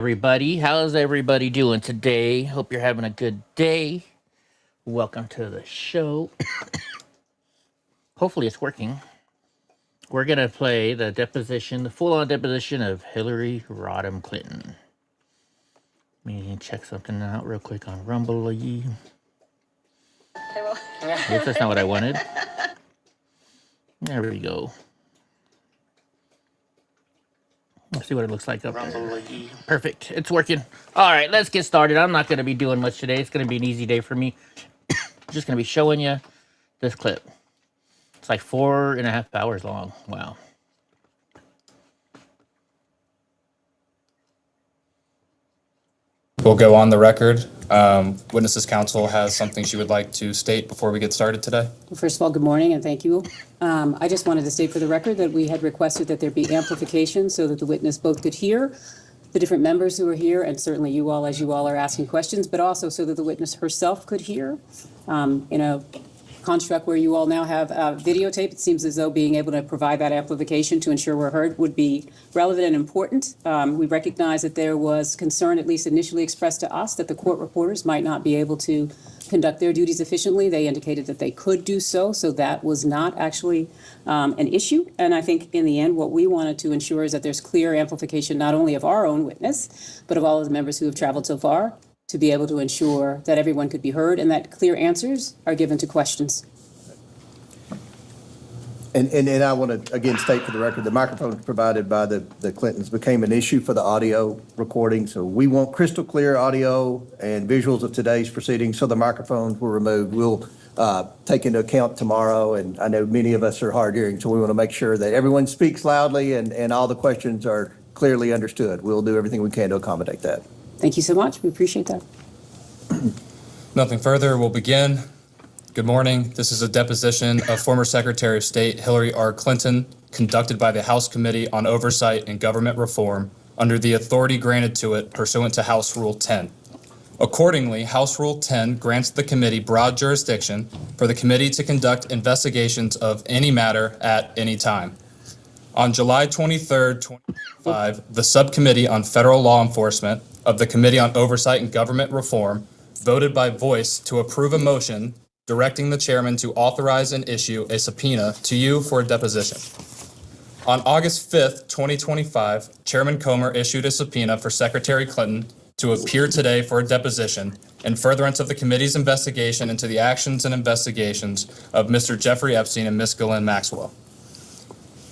Everybody, how's everybody doing today? Hope you're having a good day. Welcome to the show. Hopefully it's working. We're gonna play the deposition, the full-on deposition of Hillary Rodham Clinton. Let me check something out real quick on Rumble. Oops, that's not what I wanted. There we go. Let's see what it looks like up there. Perfect. It's working. All right, let's get started. I'm not going to be doing much today. It's going to be an easy day for me. Just going to be showing you this clip. It's like 4.5 hours long. Wow. We'll go on the record. Witnesses Counsel has something she would like to state before we get started today. Well, first of all, good morning and thank you. I just wanted to state for the record that we had requested that there be amplification so that the witness both could hear the different members who are here, and certainly you all as you all are asking questions, but also so that the witness herself could hear. In a construct where you all now have videotape, it seems as though being able to provide that amplification to ensure we're heard would be relevant and important. We recognize that there was concern, at least initially expressed to us, that the court reporters might not be able to conduct their duties efficiently. They indicated that they could do so that was not actually an issue. And I think in the end, what we wanted to ensure is that there's clear amplification not only of our own witness, but of all of the members who have traveled so far, to be able to ensure that everyone could be heard and that clear answers are given to questions. And I want to again state for the record, the microphones provided by the Clintons became an issue for the audio recording. So we want crystal clear audio and visuals of today's proceedings. So the microphones were removed. We'll take into account tomorrow. And I know many of us are hard hearing, so we want to make sure that everyone speaks loudly and all the questions are clearly understood. We'll do everything we can to accommodate that. Thank you so much. We appreciate that. Nothing further. We'll begin. Good morning. This is a deposition of former Secretary of State Hillary R. Clinton conducted by the House Committee on Oversight and Government Reform under the authority granted to it pursuant to House Rule 10. Accordingly, House Rule 10 grants the committee broad jurisdiction for the committee to conduct investigations of any matter at any time. On July 23, 2025, the Subcommittee on Federal Law Enforcement of the Committee on Oversight and Government Reform voted by voice to approve a motion directing the chairman to authorize and issue a subpoena to you for a deposition. On August 5th, 2025, Chairman Comer issued a subpoena for Secretary Clinton to appear today for a deposition in furtherance of the committee's investigation into the actions and investigations of Mr. Jeffrey Epstein and Ms. Ghislaine Maxwell.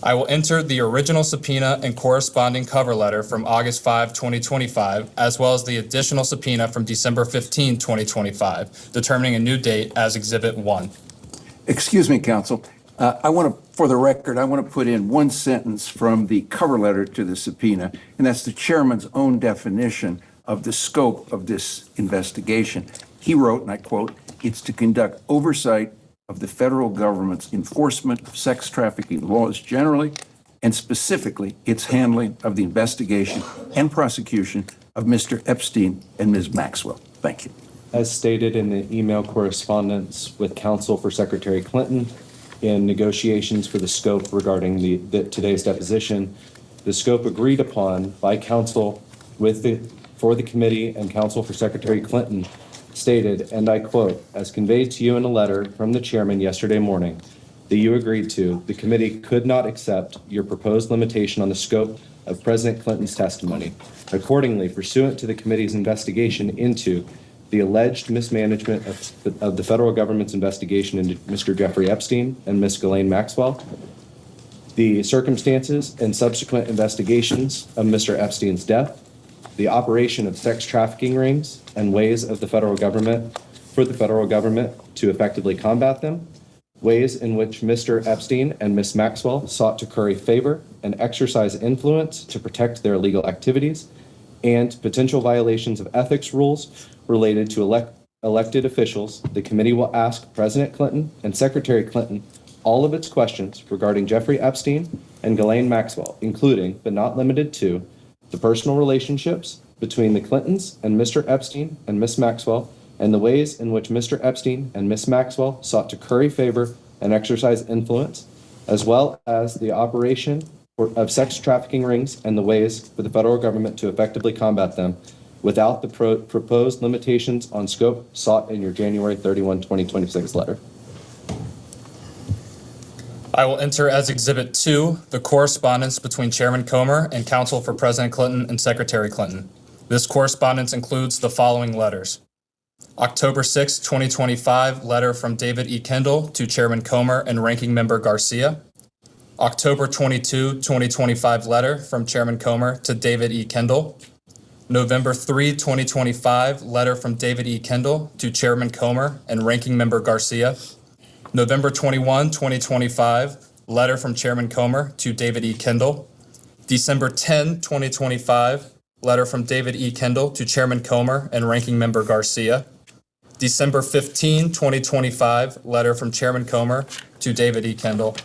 I will enter the original subpoena and corresponding cover letter from August 5, 2025, as well as the additional subpoena from December 15, 2025, determining a new date as Exhibit 1. Excuse me, counsel. For the record, I want to put in one sentence from the cover letter to the subpoena, and that's the chairman's own definition of the scope of this investigation. He wrote, and I quote, "It's to conduct oversight of the federal government's enforcement of sex trafficking laws generally, and specifically its handling of the investigation and prosecution of Mr. Epstein and Ms. Maxwell." Thank you. As stated in the email correspondence with counsel for Secretary Clinton in negotiations for the scope regarding today's deposition, the scope agreed upon by counsel for the committee and counsel for Secretary Clinton stated, and I quote, "As conveyed to you in a letter from the chairman yesterday morning that you agreed to, the committee could not accept your proposed limitation on the scope of President Clinton's testimony. Accordingly, pursuant to the committee's investigation into the alleged mismanagement of the federal government's investigation into Mr. Jeffrey Epstein and Ms. Ghislaine Maxwell, the circumstances and subsequent investigations of Mr. Epstein's death, the operation of sex trafficking rings and ways of the federal government to effectively combat them, ways in which Mr. Epstein and Ms. Maxwell sought to curry favor and exercise influence to protect their illegal activities, and potential violations of ethics rules related to elected officials, the committee will ask President Clinton and Secretary Clinton all of its questions regarding Jeffrey Epstein and Ghislaine Maxwell, including, but not limited to, the personal relationships between the Clintons and Mr. Epstein and Ms. Maxwell, and the ways in which Mr. Epstein and Ms. Maxwell sought to curry favor and exercise influence, as well as the operation of sex trafficking rings and the ways for the federal government to effectively combat them without the proposed limitations on scope sought in your January 31, 2026 letter. I will enter as Exhibit 2 the correspondence between Chairman Comer and Counsel for President Clinton and Secretary Clinton. This correspondence includes the following letters. October 6, 2025, letter from David E. Kendall to Chairman Comer and Ranking Member Garcia. October 22, 2025, letter from Chairman Comer to David E. Kendall. November 3, 2025, letter from David E. Kendall to Chairman Comer and Ranking Member Garcia. November 21, 2025, letter from Chairman Comer to David E. Kendall. December 10, 2025, letter from David E. Kendall to Chairman Comer and Ranking Member Garcia. December 15, 2025, letter from Chairman Comer to David E. Kendall.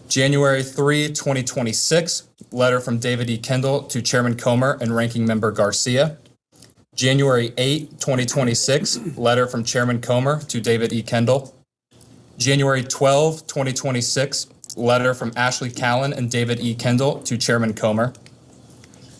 January 3, 2026, letter from David E. Kendall to Chairman Comer and Ranking Member Garcia. January 8, 2026, letter from Chairman Comer to David E. Kendall. January 12, 2026, letter from Ashley Callan and David E. Kendall to Chairman Comer.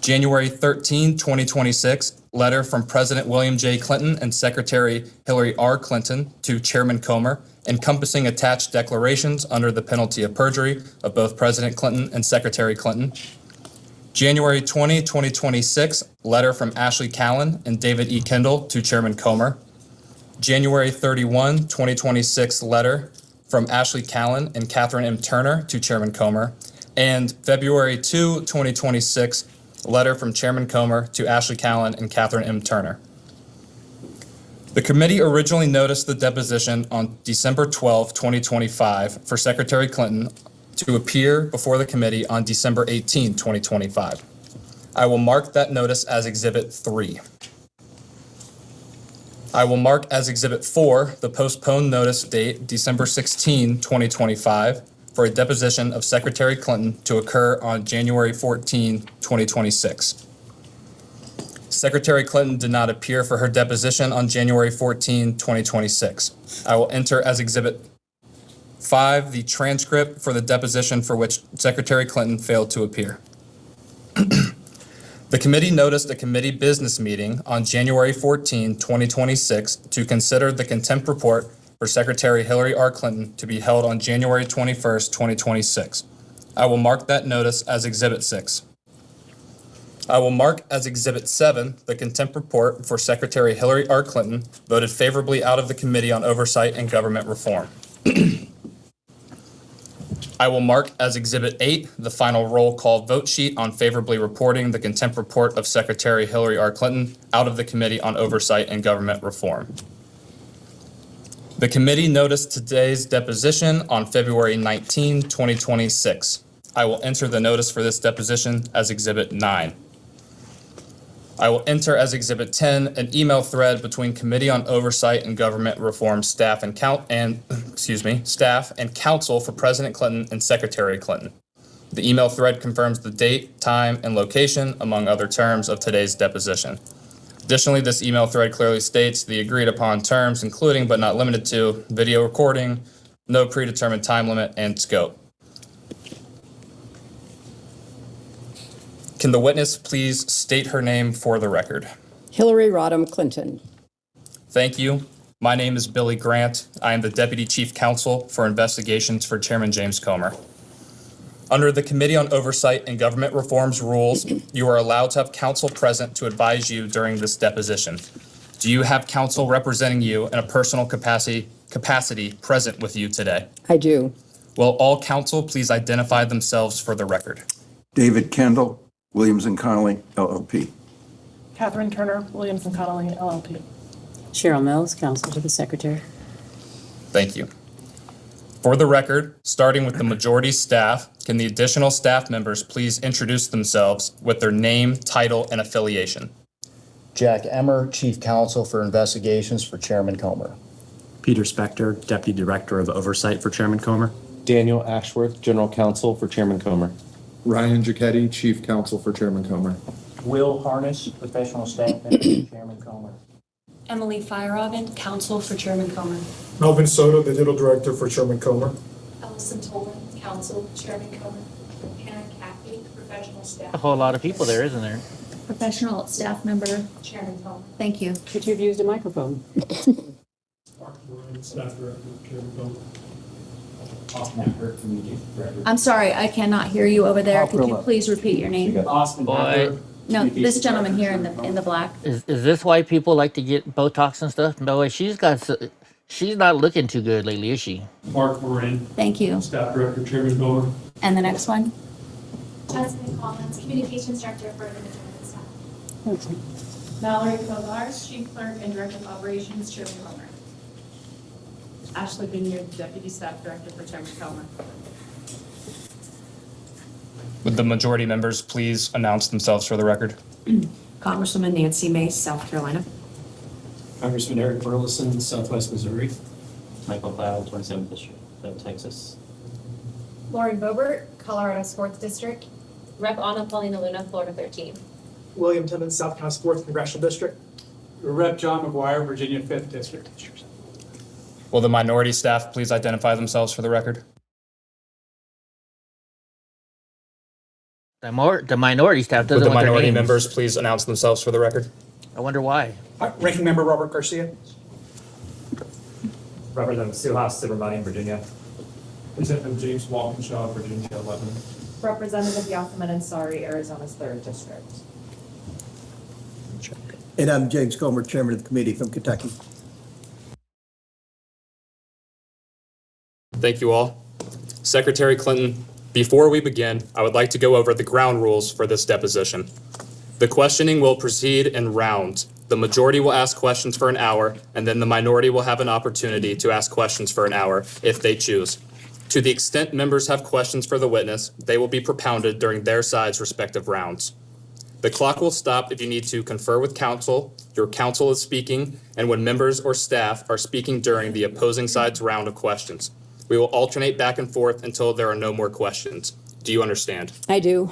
January 13, 2026, letter from President William J. Clinton and Secretary Hillary R. Clinton to Chairman Comer, encompassing attached declarations under the penalty of perjury of both President Clinton and Secretary Clinton. January 20, 2026, letter from Ashley Callan and David E. Kendall to Chairman Comer. January 31, 2026, letter from Ashley Callan and Catherine M. Turner to Chairman Comer. And February 2, 2026, letter from Chairman Comer to Ashley Callan and Catherine M. Turner. The committee originally noticed the deposition on December 12, 2025 for Secretary Clinton to appear before the committee on December 18, 2025. I will mark that notice as Exhibit 3. I will mark as Exhibit 4 the postponed notice date December 16, 2025 for a deposition of Secretary Clinton to occur on January 14, 2026. Secretary Clinton did not appear for her deposition on January 14, 2026. I will enter as Exhibit 5 the transcript for the deposition for which Secretary Clinton failed to appear. The committee noticed a committee business meeting on January 14, 2026 to consider the contempt report for Secretary Hillary R. Clinton to be held on January 21, 2026. I will mark that notice as Exhibit 6. I will mark as Exhibit 7 the contempt report for Secretary Hillary R. Clinton voted favorably out of the Committee on Oversight and Government Reform. I will mark as Exhibit 8 the final roll call vote sheet on favorably reporting the contempt report of Secretary Hillary R. Clinton out of the Committee on Oversight and Government Reform. The committee noticed today's deposition on February 19, 2026. I will enter the notice for this deposition as Exhibit 9. I will enter as Exhibit 10 an email thread between Committee on Oversight and Government Reform staff and counsel for President Clinton and Secretary Clinton. The email thread confirms the date, time, and location, among other terms, of today's deposition. Additionally, this email thread clearly states the agreed upon terms, including but not limited to video recording, no predetermined time limit, and scope. Can the witness please state her name for the record? Hillary Rodham Clinton. Thank you. My name is Billy Grant. I am the Deputy Chief Counsel for Investigations for Chairman James Comer. Under the Committee on Oversight and Government Reform's rules, you are allowed to have counsel present to advise you during this deposition. Do you have counsel representing you in a personal capacity present with you today? I do. Will all counsel please identify themselves for the record? David Kendall, Williams & Connolly, LLP. Catherine Turner, Williams & Connolly, LLP. Cheryl Mills, Counsel to the Secretary. Thank you. For the record, starting with the majority staff, can the additional staff members please introduce themselves with their name, title, and affiliation? Jack Emmer, Chief Counsel for Investigations for Chairman Comer. Peter Spector, Deputy Director of Oversight for Chairman Comer. Daniel Ashworth, General Counsel for Chairman Comer. Ryan Giacchetti, Chief Counsel for Chairman Comer. Will Harness, Professional Staff Member for Chairman Comer. Emily Feierabend, Counsel for Chairman Comer. Melvin Soto, the Digital Director for Chairman Comer. Allison Tolan, Counsel, Chairman Comer. Hannah professional staff. A whole lot of people there, isn't there? Professional staff member. Chairman Comer. Thank you. Could you have used a microphone? I'm sorry, I cannot hear you over there. Could you Alpharilla. please repeat your name? Boy, No, this gentleman here in the black. is this why people like to get Botox and stuff? No, she's not looking too good lately, is she? Mark Moran, Thank you. Staff Director, Chairman Comer. And the next one? Jasmine Collins, Communications Director for the Majority Staff. Mallory Kovar, Chief Clerk and Director of Operations, Chairman Comer. Ashley Vineyard, Deputy Staff Director for Chairman Comer. Would the majority members please announce themselves for the record? Congresswoman Nancy Mace, South Carolina. Congressman Eric Burleson, Southwest Missouri. Michael Cloud, 27th District of Texas. Lauren Bobert, Colorado Sports District. Rep. Ana Paulina Luna, Florida 13. William Timmons, South Carolina 4th Congressional District. Rep. John McGuire, Virginia 5th District. Will the minority staff please identify themselves for the record? The minority staff Would doesn't the want their minority names. members please announce themselves for the record? I wonder why. Ranking Member Robert Garcia. Representative Suhas Subramanian, Virginia. Representative James Walkinshaw, Virginia 11. Representative Yasaman Ansari, Arizona's 3rd District. And I'm James Comer, Chairman of the committee from Kentucky. Thank you all. Secretary Clinton, before we begin, I would like to go over the ground rules for this deposition. The questioning will proceed in rounds. The majority will ask questions for an hour, and then the minority will have an opportunity to ask questions for an hour if they choose. To the extent members have questions for the witness, they will be propounded during their side's respective rounds. The clock will stop if you need to confer with counsel, your counsel is speaking, and when members or staff are speaking during the opposing side's round of questions. We will alternate back and forth until there are no more questions. Do you understand? I do.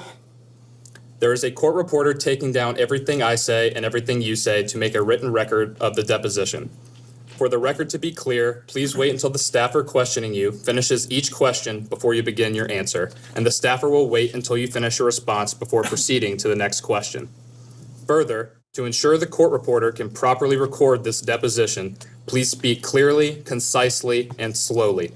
There is a court reporter taking down everything I say and everything you say to make a written record of the deposition. For the record to be clear, please wait until the staffer questioning you finishes each question before you begin your answer, and the staffer will wait until you finish your response before proceeding to the next question. Further, to ensure the court reporter can properly record this deposition, please speak clearly, concisely, and slowly.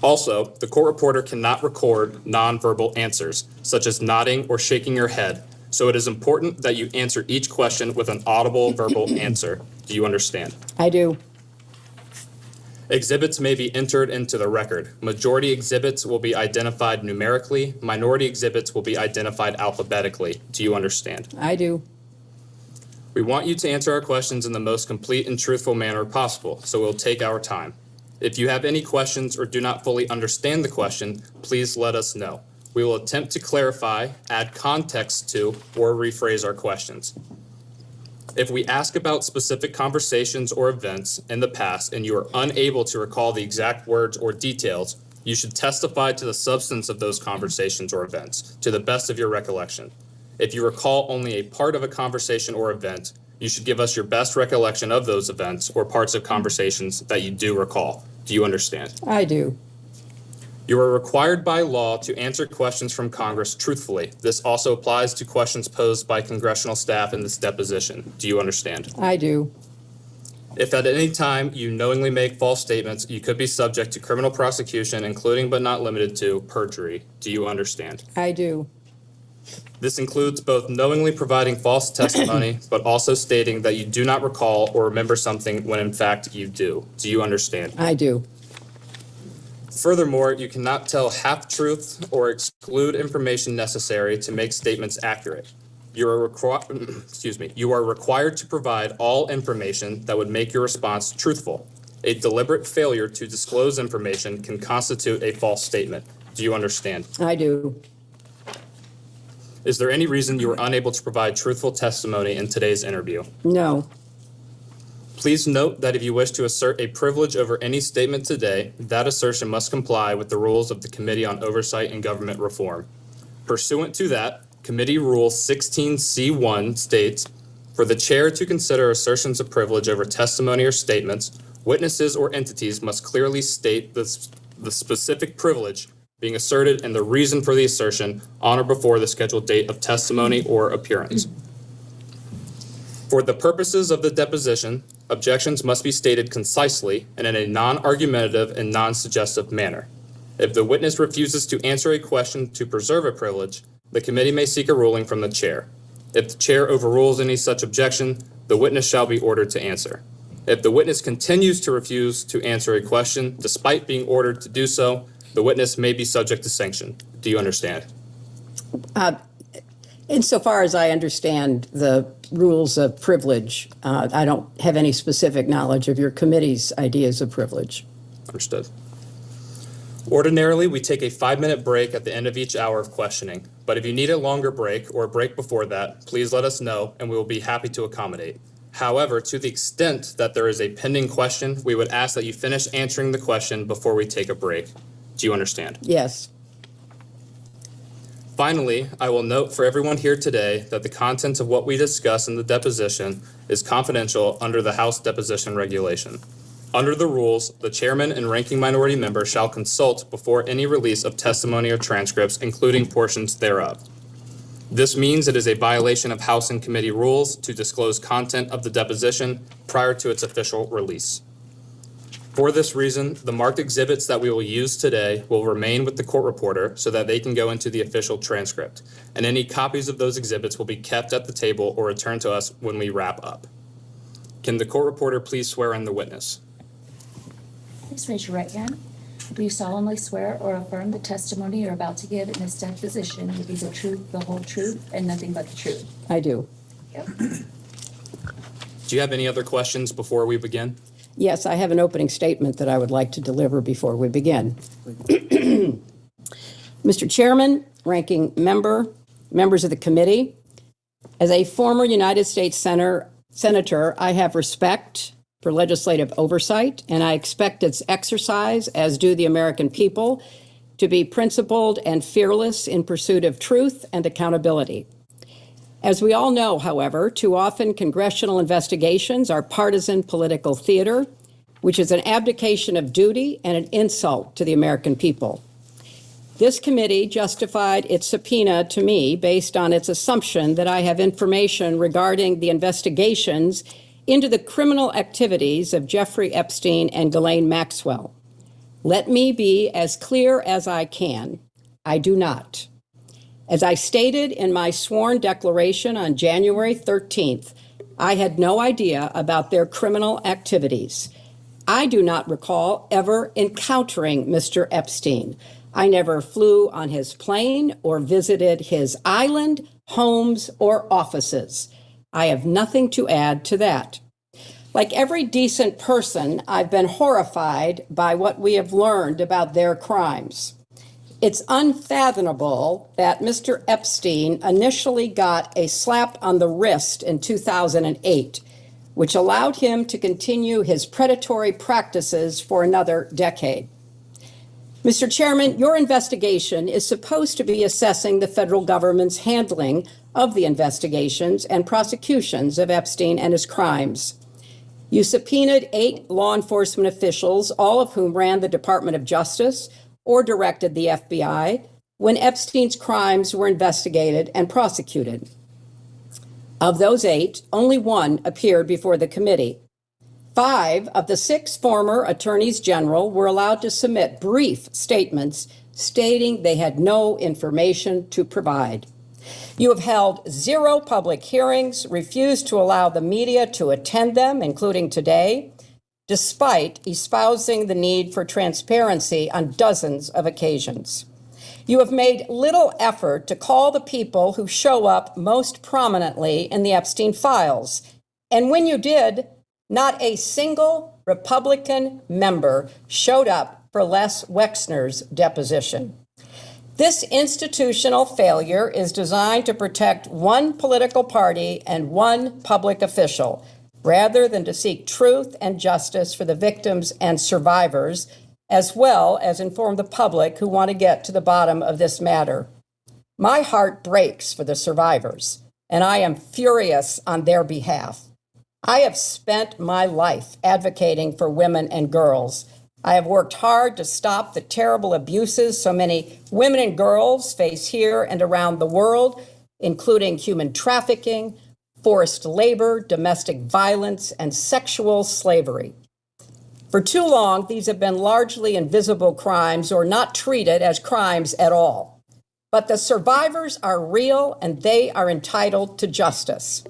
Also, the court reporter cannot record nonverbal answers, such as nodding or shaking your head, so it is important that you answer each question with an audible verbal answer. Do you understand? I do. Exhibits may be entered into the record. Majority exhibits will be identified numerically. Minority exhibits will be identified alphabetically. Do you understand? I do. We want you to answer our questions in the most complete and truthful manner possible, so we'll take our time. If you have any questions or do not fully understand the question, please let us know. We will attempt to clarify, add context to, or rephrase our questions. If we ask about specific conversations or events in the past and you are unable to recall the exact words or details, you should testify to the substance of those conversations or events to the best of your recollection. If you recall only a part of a conversation or event, you should give us your best recollection of those events or parts of conversations that you do recall. Do you understand? I do. You are required by law to answer questions from Congress truthfully. This also applies to questions posed by congressional staff in this deposition. Do you understand? I do. If at any time you knowingly make false statements, you could be subject to criminal prosecution, including but not limited to perjury. Do you understand? I do. This includes both knowingly providing false testimony, but also stating that you do not recall or remember something when in fact you do. Do you understand? I do. Furthermore, you cannot tell half-truths or exclude information necessary to make statements accurate. You are required to provide all information that would make your response truthful. A deliberate failure to disclose information can constitute a false statement. Do you understand? I do. Is there any reason you were unable to provide truthful testimony in today's interview? No. Please note that if you wish to assert a privilege over any statement today, that assertion must comply with the rules of the Committee on Oversight and Government Reform. Pursuant to that, Committee Rule 16C1 states, for the chair to consider assertions of privilege over testimony or statements, witnesses or entities must clearly state the specific privilege being asserted and the reason for the assertion on or before the scheduled date of testimony or appearance. For the purposes of the deposition, objections must be stated concisely and in a non-argumentative and non-suggestive manner. If the witness refuses to answer a question to preserve a privilege, the committee may seek a ruling from the chair. If the chair overrules any such objection, the witness shall be ordered to answer. If the witness continues to refuse to answer a question despite being ordered to do so, the witness may be subject to sanction. Do you understand? Insofar as I understand the rules of privilege, I don't have any specific knowledge of your committee's ideas of privilege. Understood. Ordinarily, we take a 5-minute break at the end of each hour of questioning, but if you need a longer break or a break before that, please let us know and we will be happy to accommodate. However, to the extent that there is a pending question, we would ask that you finish answering the question before we take a break. Do you understand? Yes. Finally, I will note for everyone here today that the contents of what we discuss in the deposition is confidential under the House deposition regulation. Under the rules, the chairman and ranking minority member shall consult before any release of testimony or transcripts, including portions thereof. This means it is a violation of House and committee rules to disclose content of the deposition prior to its official release. For this reason, the marked exhibits that we will use today will remain with the court reporter so that they can go into the official transcript, and any copies of those exhibits will be kept at the table or returned to us when we wrap up. Can the court reporter please swear in the witness? Please raise your right hand. Do you solemnly swear or affirm the testimony you're about to give in this deposition will be the truth, the whole truth, and nothing but the truth? I do. Yep. Do you have any other questions before we begin? Yes, I have an opening statement that I would like to deliver before we begin. Mr. Chairman, ranking member, members of the committee, as a former United States Senator, I have respect for legislative oversight, and I expect its exercise, as do the American people, to be principled and fearless in pursuit of truth and accountability. As we all know, however, too often congressional investigations are partisan political theater, which is an abdication of duty and an insult to the American people. This committee justified its subpoena to me based on its assumption that I have information regarding the investigations into the criminal activities of Jeffrey Epstein and Ghislaine Maxwell. Let me be as clear as I can. I do not. As I stated in my sworn declaration on January 13th, I had no idea about their criminal activities. I do not recall ever encountering Mr. Epstein. I never flew on his plane or visited his island, homes, or offices. I have nothing to add to that. Like every decent person, I've been horrified by what we have learned about their crimes. It's unfathomable that Mr. Epstein initially got a slap on the wrist in 2008, which allowed him to continue his predatory practices for another decade. Mr. Chairman, your investigation is supposed to be assessing the federal government's handling of the investigations and prosecutions of Epstein and his crimes. You subpoenaed 8 law enforcement officials, all of whom ran the Department of Justice or directed the FBI when Epstein's crimes were investigated and prosecuted. Of those 8, only 1 appeared before the committee. 5 of the 6 former attorneys general were allowed to submit brief statements stating they had no information to provide. You have held 0 public hearings, refused to allow the media to attend them, including today, despite espousing the need for transparency on dozens of occasions. You have made little effort to call the people who show up most prominently in the Epstein files. And when you did, not a single Republican member showed up for Les Wexner's deposition. This institutional failure is designed to protect one political party and one public official, rather than to seek truth and justice for the victims and survivors, as well as inform the public who want to get to the bottom of this matter. My heart breaks for the survivors, and I am furious on their behalf. I have spent my life advocating for women and girls. I have worked hard to stop the terrible abuses so many women and girls face here and around the world, including human trafficking, forced labor, domestic violence, and sexual slavery. For too long, these have been largely invisible crimes or not treated as crimes at all. But the survivors are real and they are entitled to justice.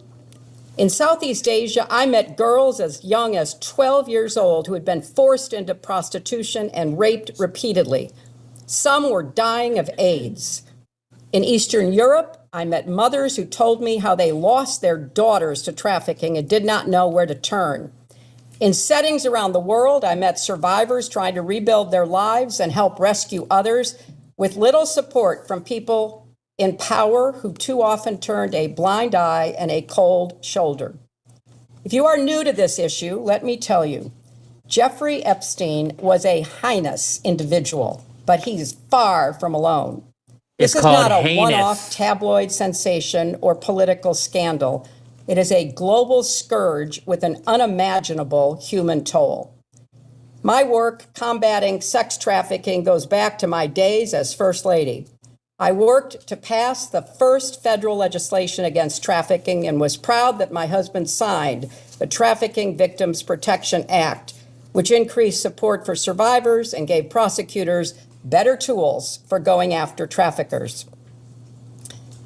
In Southeast Asia, I met girls as young as 12 years old who had been forced into prostitution and raped repeatedly. Some were dying of AIDS. In Eastern Europe, I met mothers who told me how they lost their daughters to trafficking and did not know where to turn. In settings around the world, I met survivors trying to rebuild their lives and help rescue others with little support from people in power who too often turned a blind eye and a cold shoulder. If you are new to this issue, let me tell you, Jeffrey Epstein was a heinous individual, but he's far from alone. This is not a one-off tabloid sensation or political scandal. It is a global scourge with an unimaginable human toll. My work combating sex trafficking goes back to my days as First Lady. I worked to pass the first federal legislation against trafficking and was proud that my husband signed the Trafficking Victims Protection Act, which increased support for survivors and gave prosecutors better tools for going after traffickers.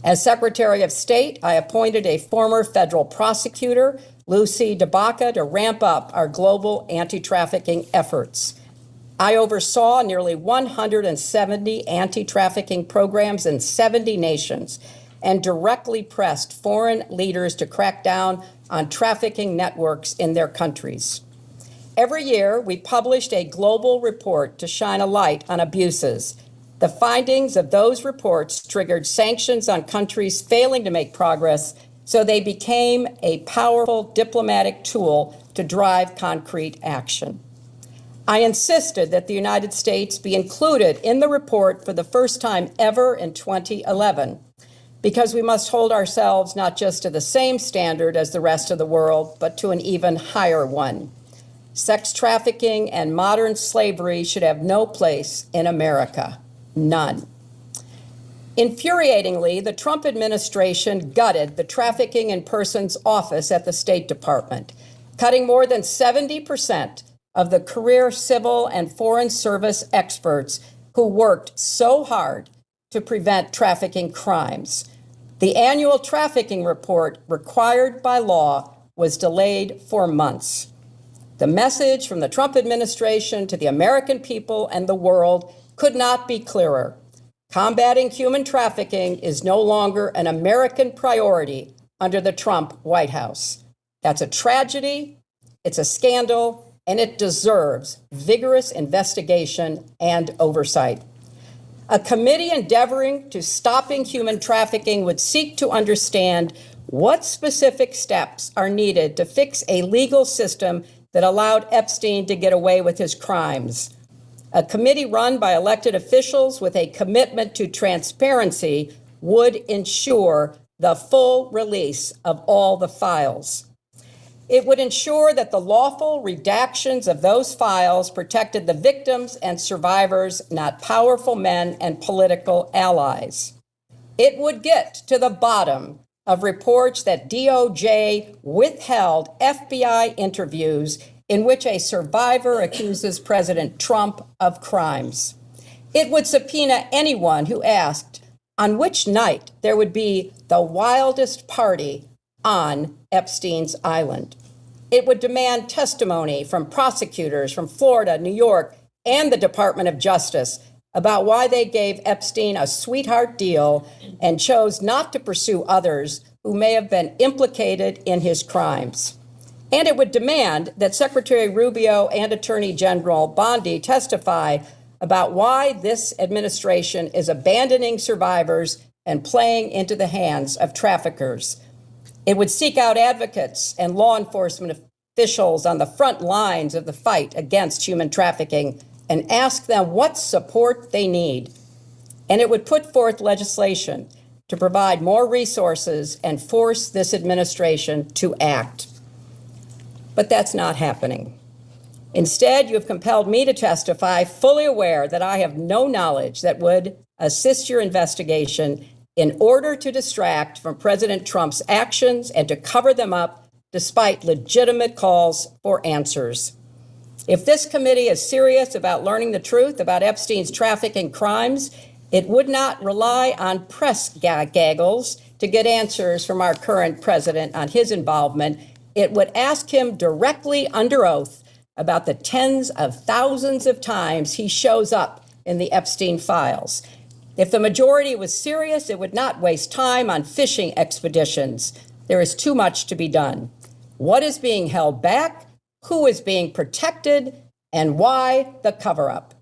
As Secretary of State, I appointed a former federal prosecutor, Lucy DeBaca, to ramp up our global anti-trafficking efforts. I oversaw nearly 170 anti-trafficking programs in 70 nations and directly pressed foreign leaders to crack down on trafficking networks in their countries. Every year, we published a global report to shine a light on abuses. The findings of those reports triggered sanctions on countries failing to make progress, so they became a powerful diplomatic tool to drive concrete action. I insisted that the United States be included in the report for the first time ever in 2011, because we must hold ourselves not just to the same standard as the rest of the world, but to an even higher one. Sex trafficking and modern slavery should have no place in America. None. Infuriatingly, the Trump administration gutted the Trafficking in Persons Office at the State Department, cutting more than 70% of the career civil and foreign service experts who worked so hard to prevent trafficking crimes. The annual trafficking report required by law was delayed for months. The message from the Trump administration to the American people and the world could not be clearer. Combating human trafficking is no longer an American priority under the Trump White House. That's a tragedy, it's a scandal, and it deserves vigorous investigation and oversight. A committee endeavoring to stopping human trafficking would seek to understand what specific steps are needed to fix a legal system that allowed Epstein to get away with his crimes. A committee run by elected officials with a commitment to transparency would ensure the full release of all the files. It would ensure that the lawful redactions of those files protected the victims and survivors, not powerful men and political allies. It would get to the bottom of reports that DOJ withheld FBI interviews in which a survivor accuses President Trump of crimes. It would subpoena anyone who asked on which night there would be the wildest party on Epstein's island. It would demand testimony from prosecutors from Florida, New York, and the Department of Justice about why they gave Epstein a sweetheart deal and chose not to pursue others who may have been implicated in his crimes. And it would demand that Secretary Rubio and Attorney General Bondi testify about why this administration is abandoning survivors and playing into the hands of traffickers. It would seek out advocates and law enforcement officials on the front lines of the fight against human trafficking and ask them what support they need. And it would put forth legislation to provide more resources and force this administration to act. But that's not happening. Instead, you have compelled me to testify, fully aware that I have no knowledge that would assist your investigation in order to distract from President Trump's actions and to cover them up despite legitimate calls for answers. If this committee is serious about learning the truth about Epstein's trafficking crimes, it would not rely on press gaggles to get answers from our current president on his involvement. It would ask him directly under oath about the tens of thousands of times he shows up in the Epstein files. If the majority was serious, it would not waste time on fishing expeditions. There is too much to be done. What is being held back? Who is being protected? And why the cover-up?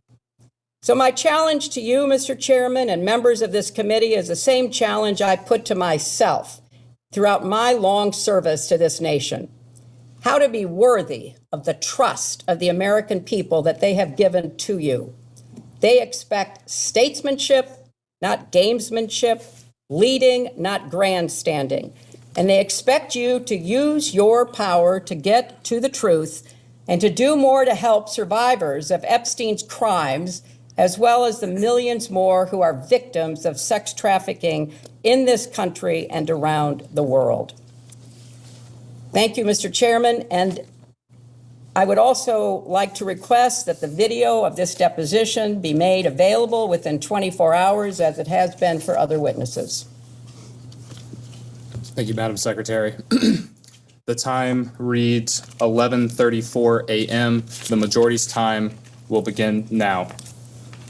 So my challenge to you, Mr. Chairman, and members of this committee is the same challenge I put to myself throughout my long service to this nation. How to be worthy of the trust of the American people that they have given to you. They expect statesmanship, not gamesmanship, leading, not grandstanding. And they expect you to use your power to get to the truth and to do more to help survivors of Epstein's crimes, as well as the millions more who are victims of sex trafficking in this country and around the world. Thank you, Mr. Chairman. And I would also like to request that the video of this deposition be made available within 24 hours, as it has been for other witnesses. Thank you, Madam Secretary. The time reads 11:34 a.m. The majority's time will begin now.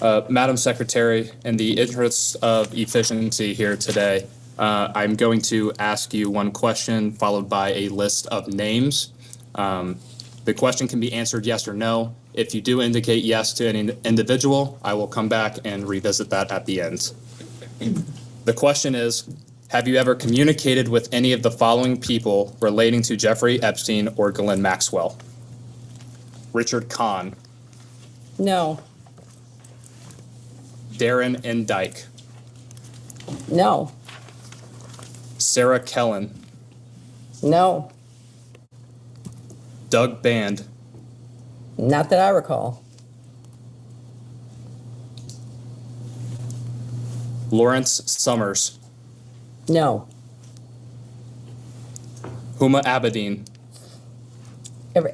Madam Secretary, in the interest of efficiency here today, I'm going to ask you one question followed by a list of names. The question can be answered yes or no. If you do indicate yes to any individual, I will come back and revisit that at the end. The question is, have you ever communicated with any of the following people relating to Jeffrey Epstein or Ghislaine Maxwell? Richard Kahn. No. Darren N. Dyke. No. Sarah Kellen. No. Doug Band. Not that I recall. Lawrence Summers. No. Huma Abedin.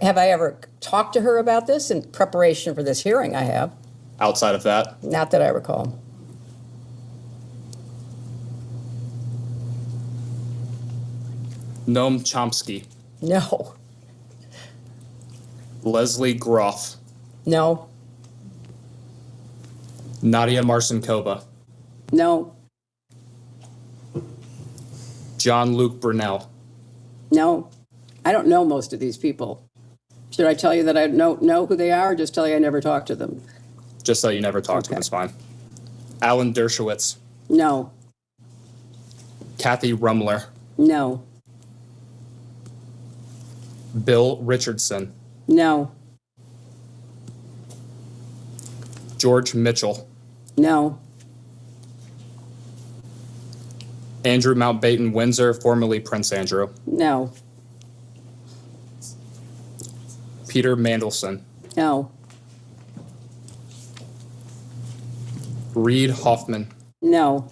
Have I ever talked to her about this in preparation for this hearing? I have. Outside of that? Not that I recall. Noam Chomsky. No. Leslie Groff. No. Nadia Marcinkova. No. John Luke Brunel. No. I don't know most of these people. Should I tell you that I know who they are, or just tell you I never talked to them? Just so you never talked to him, it's fine. Alan Dershowitz. No. Kathy Rumler. No. Bill Richardson. No. George Mitchell. No. Andrew Mountbatten Windsor, formerly Prince Andrew. No. Peter Mandelson. No. Reed Hoffman. No.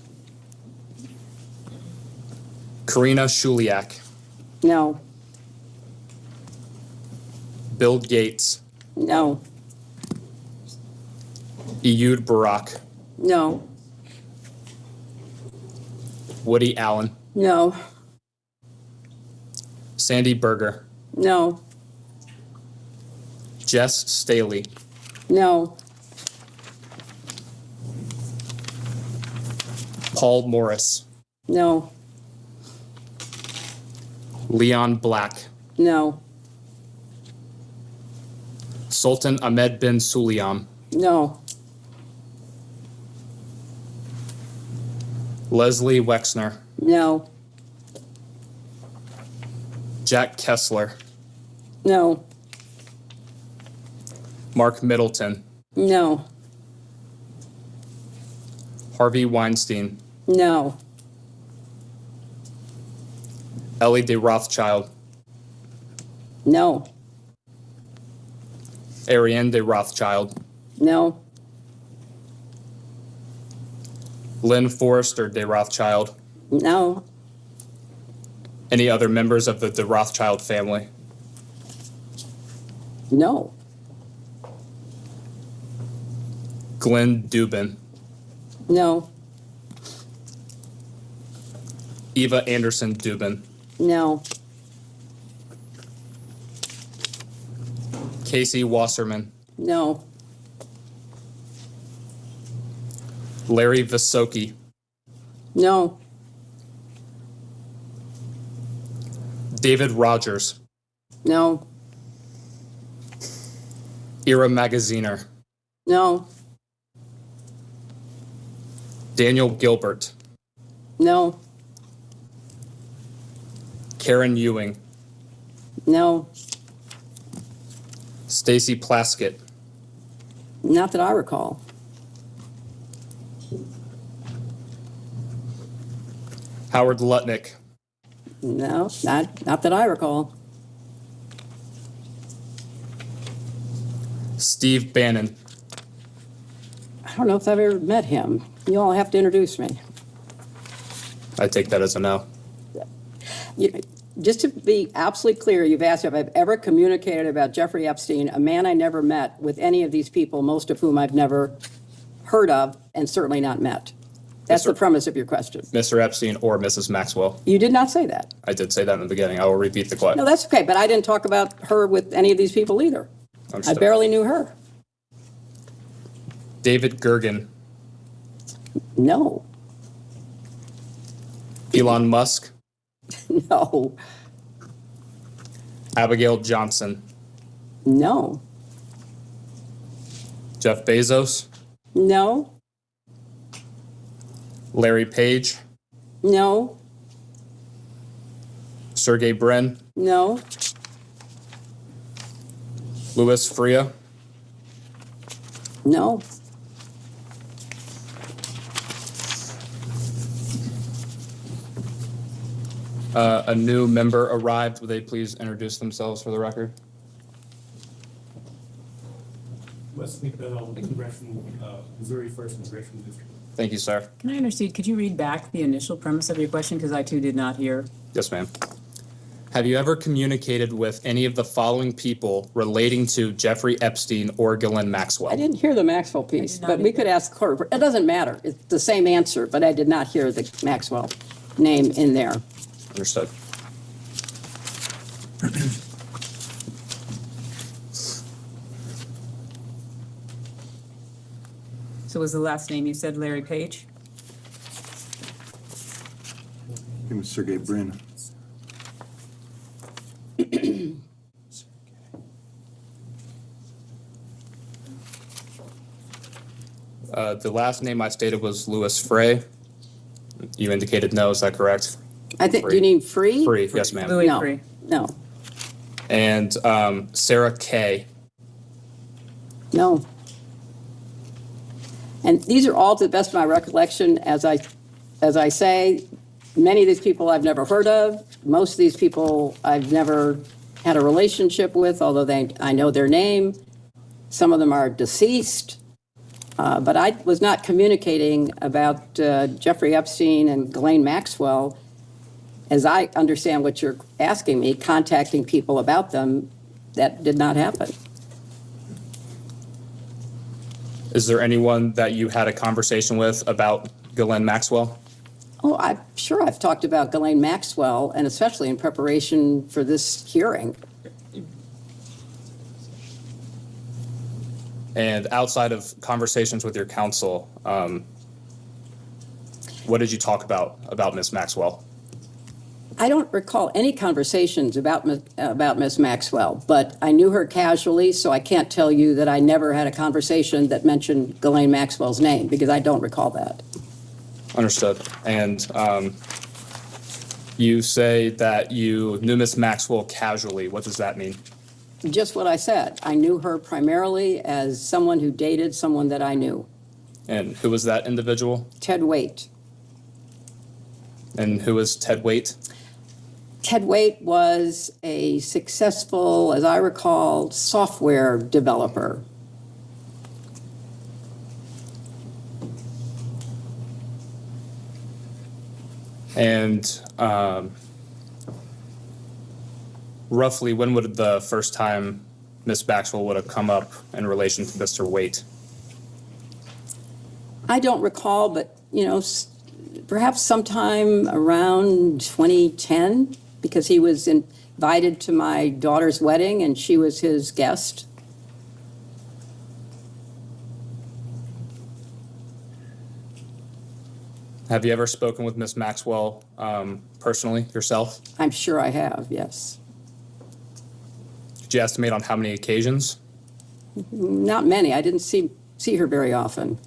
Karina Shuliak. No. Bill Gates. No. Ehud Barak. No. Woody Allen. No. Sandy Berger. No. Jess Staley. No. Paul Morris. No. Leon Black. No. Sultan Ahmed bin Sulayam. No. Leslie Wexner. No. Jack Kessler. No. Mark Middleton. No. Harvey Weinstein. No. Ellie de Rothschild. No. Ariane de Rothschild, No. Lynn Forrester de Rothschild, No. any other members of the de Rothschild family, No. Glenn Dubin, No. Eva Anderson Dubin, No. Casey Wasserman, No. Larry Visoki, No. David Rogers, No. Ira Magaziner, No. Daniel Gilbert, No. Karen Ewing, No. Stacy Plaskett, Not that I recall. Howard Lutnick, No, not that I recall. Steve Bannon, I don't know if I've ever met him. You all have to introduce me. I take that as a no. Just to be absolutely clear, you've asked if I've ever communicated about Jeffrey Epstein, a man I never met, with any of these people, most of whom I've never heard of and certainly not met. That's the premise of your question. Mr. Epstein or Mrs. Maxwell. You did not say that. I did say that in the beginning. I will repeat the question. No, that's okay, but I didn't talk about her with any of these people either. Understood. I barely knew her. David Gergen, No. Elon Musk, No. Abigail Johnson, No. Jeff Bezos, No. Larry Page, No. Sergey Brin, No. Louis Freya, No. a new member arrived. Would they please introduce themselves for the record? Wesley Bell, Congressional, Missouri 1st Congressional District. Thank you, sir. Can I understand, could you read back the initial premise of your question? Because I too did not hear. Yes, ma'am. Have you ever communicated with any of the following people relating to Jeffrey Epstein or Ghislaine Maxwell? I didn't hear the Maxwell piece, but we could ask Cora. It doesn't matter. It's the same answer, but I did not hear the Maxwell name in there. Understood. So was the last name you said Larry Page? It was Sergey Brin. The last name I stated was Louis Frey. You indicated no, is that correct? I think, do you need free? Free, yes, ma'am. Louis No. Free. No. And Sarah Kay. No. And these are all, to the best of my recollection, as I say, many of these people I've never heard of. Most of these people I've never had a relationship with, although I know their name. Some of them are deceased. But I was not communicating about Jeffrey Epstein and Ghislaine Maxwell, as I understand what you're asking me, contacting people about them. That did not happen. Is there anyone that you had a conversation with about Ghislaine Maxwell? Oh, I'm sure I've talked about Ghislaine Maxwell, and especially in preparation for this hearing. And outside of conversations with your counsel, what did you talk about Ms. Maxwell? I don't recall any conversations about Miss Maxwell, but I knew her casually, so I can't tell you that I never had a conversation that mentioned Ghislaine Maxwell's name, because I don't recall that. Understood. And you say that you knew Ms. Maxwell casually. What does that mean? Just what I said. I knew her primarily as someone who dated someone that I knew. And who was that individual? Ted Waite. And who was Ted Waite? Ted Waite was a successful, as I recall, software developer. And roughly, when would the first time Ms. Maxwell would have come up in relation to Mr. Waite? I don't recall, but, perhaps sometime around 2010, because he was invited to my daughter's wedding and she was his guest. Have you ever spoken with Ms. Maxwell personally yourself? I'm sure I have, yes. Could you estimate on how many occasions? Not many. I didn't see her very often.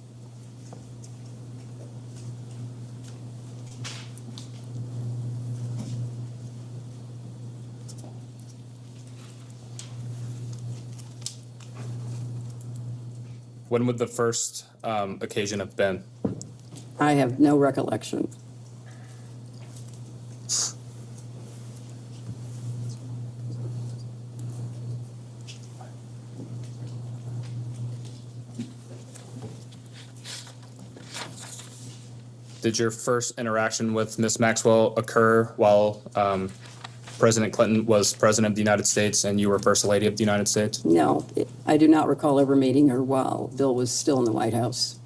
When would the first occasion have been? I have no recollection. Did your first interaction with Ms. Maxwell occur while President Clinton was President of the United States and you were First Lady of the United States? No, I do not recall ever meeting her while Bill was still in the White House.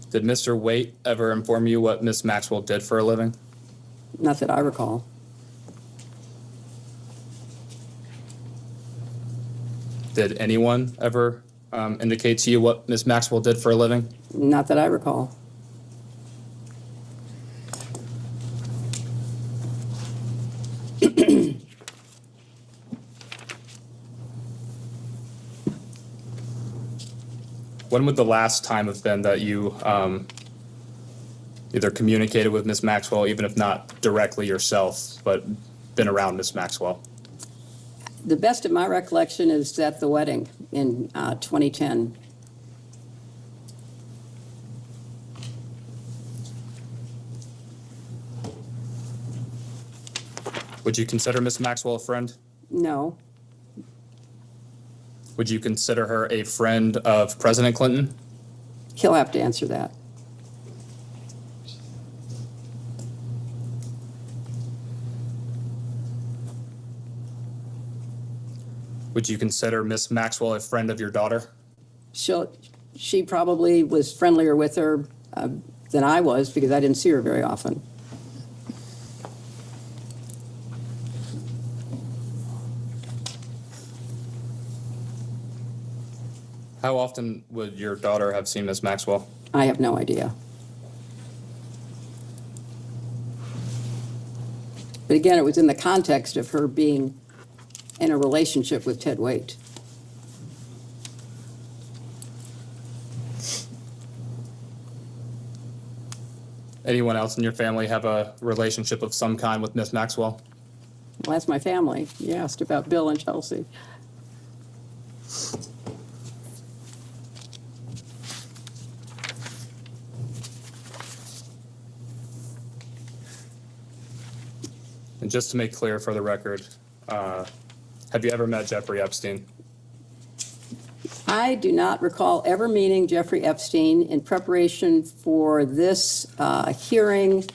Did Mr. Waite ever inform you what Ms. Maxwell did for a living? Not that I recall. Did anyone ever indicate to you what Ms. Maxwell did for a living? Not that I recall. When would the last time have been that you either communicated with Ms. Maxwell, even if not directly yourself, but been around Ms. Maxwell? The best of my recollection is at the wedding in 2010. Would you consider Ms. Maxwell a friend? No. Would you consider her a friend of President Clinton? He'll have to answer that. Would you consider Ms. Maxwell a friend of your daughter? She probably was friendlier with her than I was because I didn't see her very often. How often would your daughter have seen Ms. Maxwell? I have no idea. But again, it was in the context of her being in a relationship with Ted Waite. Anyone else in your family have a relationship of some kind with Ms. Maxwell? Well, that's my family. You asked about Bill and Chelsea. And just to make clear for the record, have you ever met Jeffrey Epstein? I do not recall ever meeting Jeffrey Epstein. In preparation for this hearing,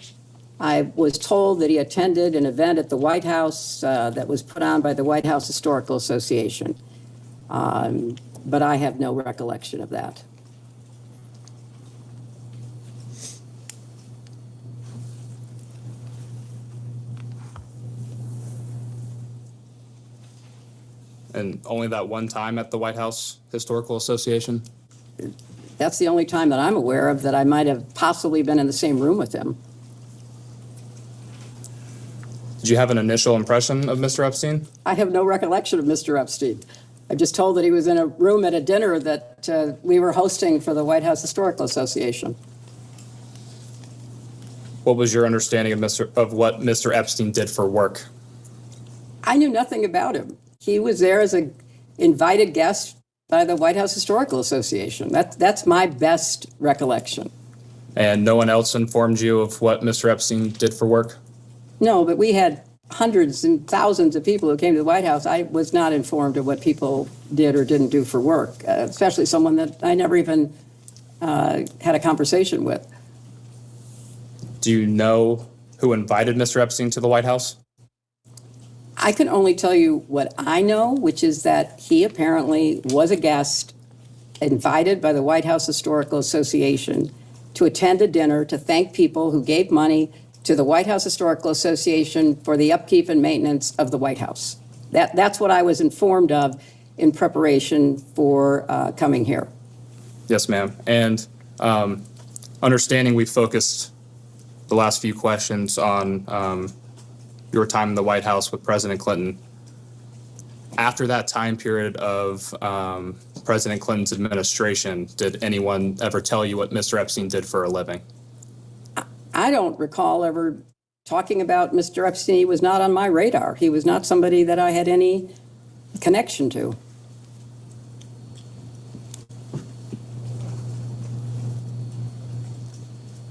I was told that he attended an event at the White House that was put on by the White House Historical Association. But I have no recollection of that. And only that one time at the White House Historical Association? That's the only time that I'm aware of that I might have possibly been in the same room with him. Did you have an initial impression of Mr. Epstein? I have no recollection of Mr. Epstein. I'm just told that he was in a room at a dinner that we were hosting for the White House Historical Association. What was your understanding of what Mr. Epstein did for work? I knew nothing about him. He was there as an invited guest by the White House Historical Association. That's my best recollection. And no one else informed you of what Mr. Epstein did for work? No, but we had hundreds and thousands of people who came to the White House. I was not informed of what people did or didn't do for work, especially someone that I never even had a conversation with. Do you know who invited Mr. Epstein to the White House? I can only tell you what I know, which is that he apparently was a guest invited by the White House Historical Association to attend a dinner to thank people who gave money to the White House Historical Association for the upkeep and maintenance of the White House. That's what I was informed of in preparation for coming here. Yes, ma'am. And understanding we focused the last few questions on your time in the White House with President Clinton. After that time period of President Clinton's administration, did anyone ever tell you what Mr. Epstein did for a living? I don't recall ever talking about Mr. Epstein. He was not on my radar. He was not somebody that I had any connection to.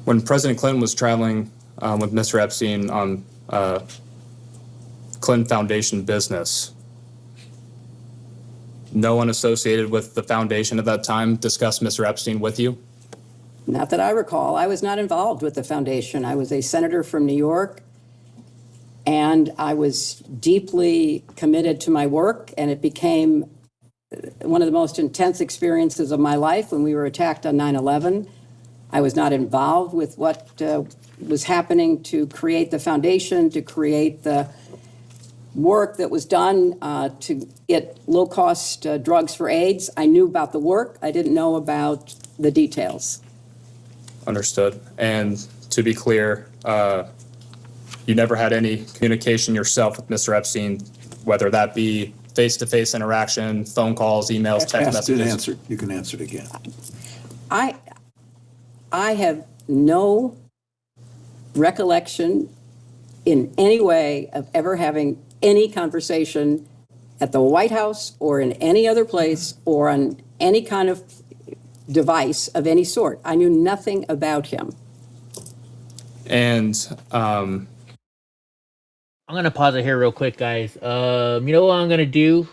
When President Clinton was traveling with Mr. Epstein on Clinton Foundation business, no one associated with the foundation at that time discussed Mr. Epstein with you? Not that I recall. I was not involved with the foundation. I was a senator from New York, and I was deeply committed to my work, and it became one of the most intense experiences of my life when we were attacked on 9/11. I was not involved with what was happening to create the foundation, to create the work that was done to get low-cost drugs for AIDS. I knew about the work. I didn't know about the details. Understood. And to be clear, you never had any communication yourself with Mr. Epstein, whether that be face-to-face interaction, phone calls, emails, text messages? You can answer it again. I have no recollection in any way of ever having any conversation at the White House or in any other place or on any kind of device of any sort. I knew nothing about him. And I'm gonna pause it here real quick, guys. You know what I'm gonna do?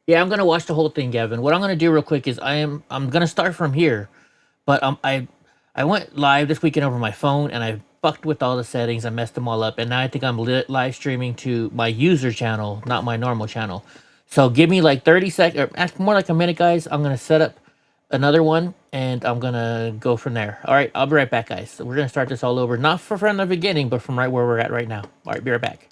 Yeah, I'm gonna watch the whole thing, Gavin. What I'm gonna do real quick is I'm gonna start from here, but I went live this weekend over my phone and I fucked with all the settings. I messed them all up, and now I think I'm live streaming to my user channel, not my normal channel. So give me like 30 seconds, or more like a minute, guys. I'm gonna set up another one and I'm gonna go from there. All right, I'll be right back, guys. So we're gonna start this all over, not from the beginning, but from right where we're at right now. All right, be right back.